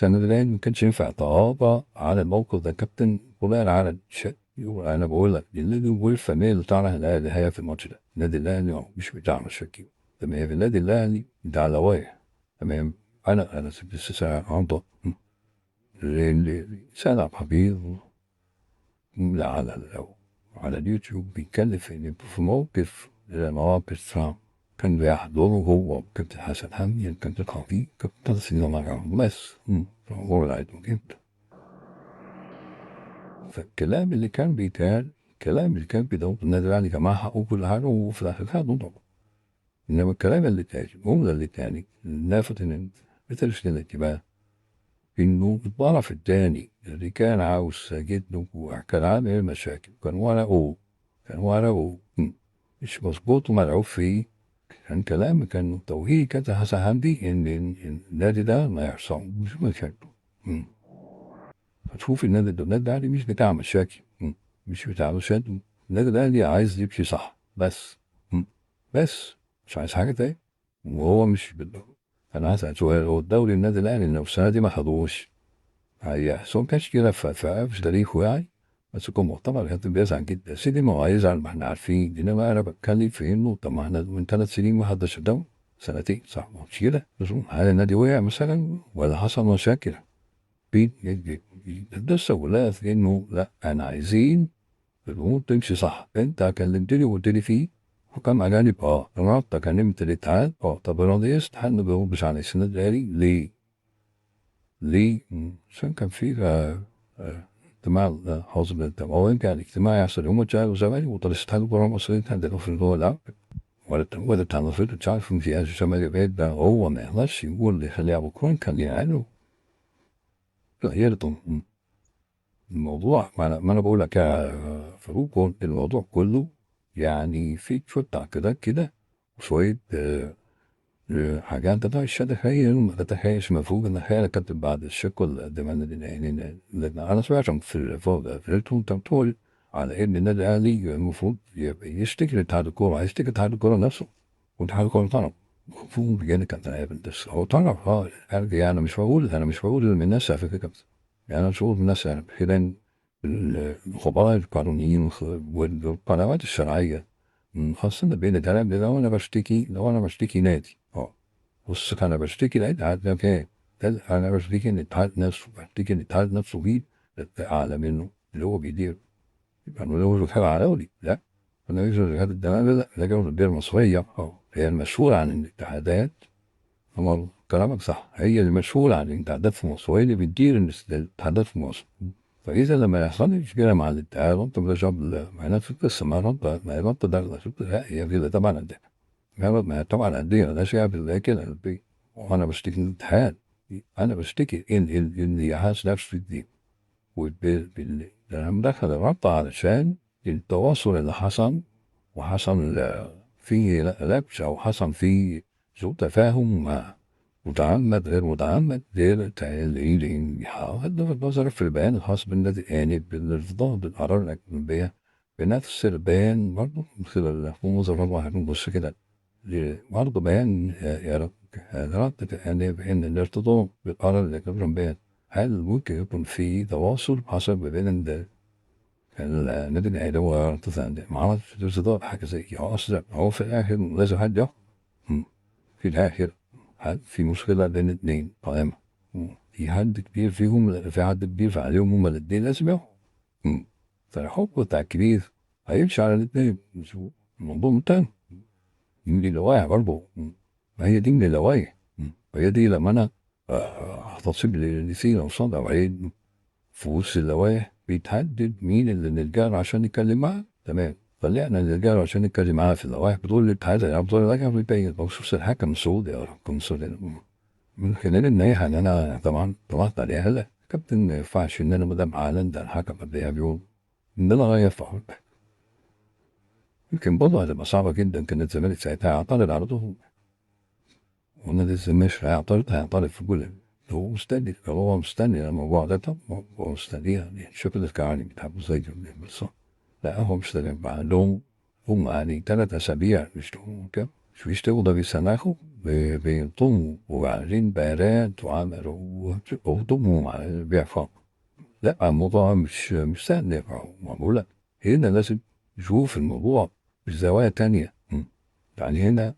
السنة دي ما كانش ينفع تغاضى عن الموقف ده كابتن بناء على الشك. انا بقول لك النادي والفاميليا بتاعنا الاهلي هي في الماتش ده. النادي الاهلي مش بتاعنا شكي. تمام. النادي الاهلي بتاع لوايح. تمام. انا سبت الساعه عنده سنة حبيب على اليوتيوب بيتكلم في موقف مواقف كان بيحضره هو وكابتن حسن حمدي كابتن خفيف كابتن سيدنا معاهم بس هو العيد جدا. فالكلام اللي كان بيتقال الكلام اللي كان بيدور النادي الاهلي كان معاه حقه وكل حاجه وفي الاخر خدوا طبعا. انما الكلام اللي اتقال الجمله اللي اتقالت لافت ان بترشد الانتباه انه الطرف الثاني اللي كان عاوز ساجد له وكان عامل مشاكل كان ورقه مش مظبوط وملعوب فيه. كان كلام كان توهيق كده حسن حمدي ان النادي ده ما يحصلش مشاكل. فتشوف النادي الاهلي مش بتاع مشاكل. مش بتاع مشاكل. النادي الاهلي عايز يمشي صح بس. بس مش عايز حاجه تاني. وهو مش انا هسأل سؤال. هو الدوري النادي الاهلي لو السنه دي ما خدوش هيحصل ما كانش كده في تاريخه يعني. بس يكون مؤتمر كان بيزعل جدا. سيدي ما هو هيزعل ما احنا عارفين. انما انا بتكلم في انه طب ما احنا من 3 سنين ما حدش الدوري سنتين صح مش كده؟ هل النادي وقع مثلا ولا حصل مشاكل؟ ده السؤالات انه لا انا عايزين الامور تمشي صح. انت كلمتني وقلت لي فيه حكام اجانب رحت كلمت الاتحاد طب راضي الاتحاد ما بيردش على السنه الاهلي ليه؟ عشان كان في اجتماع حاصل التموين كان اجتماع يحصل يوم الجاي والزمالك وطلع الاتحاد الكره المصريه عندنا في الدول ده ولا التنظيم مش عارف في الزمالك بعيد ده هو ما يقدرش يقول اللي خليه ابو كون كان يعمله. يرضى الموضوع ما انا بقول لك يا فاروق الموضوع كله يعني في شويه تعقيدات كده وشويه حاجات تتخيل ما تتخيلش مفهوم ان هي كانت بعد الشكل يعني انا سمعت في الفوضى انت بتقول على ان النادي الاهلي المفروض يشتكي لاتحاد الكوره يشتكي لاتحاد الكوره نفسه واتحاد الكوره طلب المفروض بجد كان قابل بس هو طلب يعني انا مش بقول ان الناس على فكره يعني انا بشوف الناس يعني خلال الخبراء القانونيين والقنوات الشرعيه خاصة بين الكلام ده لو انا بشتكي نادي بص انا بشتكي الاتحاد ده كام؟ انا بشتكي ان الاتحاد نفسه بشتكي ان الاتحاد نفسه فيه اعلى منه اللي هو بيدير. يبقى انا لو حاجه على دولي لا. انا يوجد هذا الدماغ ده جوله البيئه المصريه هي المسؤوله عن الاتحادات. هم كلامك صح هي المسؤوله عن الاتحادات في مصر وهي اللي بتدير الاتحادات في مصر. فاذا لما يحصل لي مشكله مع الاتحاد انت بتجاب معناته في القصه ما رد ده شفت لا هي كده طبعا ما طبعا الانديه لا شيء زي كده وانا بشتكي من الاتحاد. انا بشتكي ان يحاس نفسه دي لما دخل الرابطه علشان التواصل اللي حصل وحصل فيه لبش او حصل فيه سوء تفاهم متعمد غير متعمد غير اللي يحاول النظر في البيان الخاص بالنادي الاهلي بالارتباط بالاراء الاجنبيه بنفس البيان برضه مثل موظف واحد بص كده برضه بيان رد يعني بأن الارتباط بالآراء الأجنبية هل ممكن يكون في تواصل حصل ما بين النادي الأهلي والارتباط ما اعرفش الارتباط حاجة زي كده أصلا هو في الآخر لازم حد في الآخر في مشكلة بين الاثنين قائمة في حد كبير فيهم في حد كبير عليهم هما الاثنين لازم يقعوا فالحكم والتكبير هيمشي على الاثنين مش الموضوع منتهي. دي لوائح برضه ما هي دي من اللوائح. وهي دي لما انا هتصيب لسينا وصدى وبعدين في وسط اللوائح بيتحدد مين اللي نلجأ له عشان نتكلم معاه تمام. طلعنا نلجأ له عشان نتكلم معاه في اللوائح بتقول الاتحاد الافضل لك بيبين بخصوص الحكم السعودي او الحكم السعودي من خلال الناحيه اللي انا طبعا طلعت عليها هلا كابتن ما ينفعش ان انا مدام اعلن ده الحكم قبلها بيوم ان انا اغير في حكم. يمكن برضه هتبقى صعبه جدا. كان الزمالك ساعتها هيعترض على طول والنادي مش هيعترض في كل هو مستني الموضوع ده. طب هو مستني يعني شوف الكعاني بيتعبوا زي بالظبط. لا هو مستني عندهم هم يعني 3 أسابيع مش كام شو يشتغلوا بيسمحوا بينطوا وبعدين بيانات وعملوا وضموا بيعفوا. لا الموضوع مش سهل يا معقولة. هنا لازم نشوف الموضوع بزوايا تانية. يعني هنا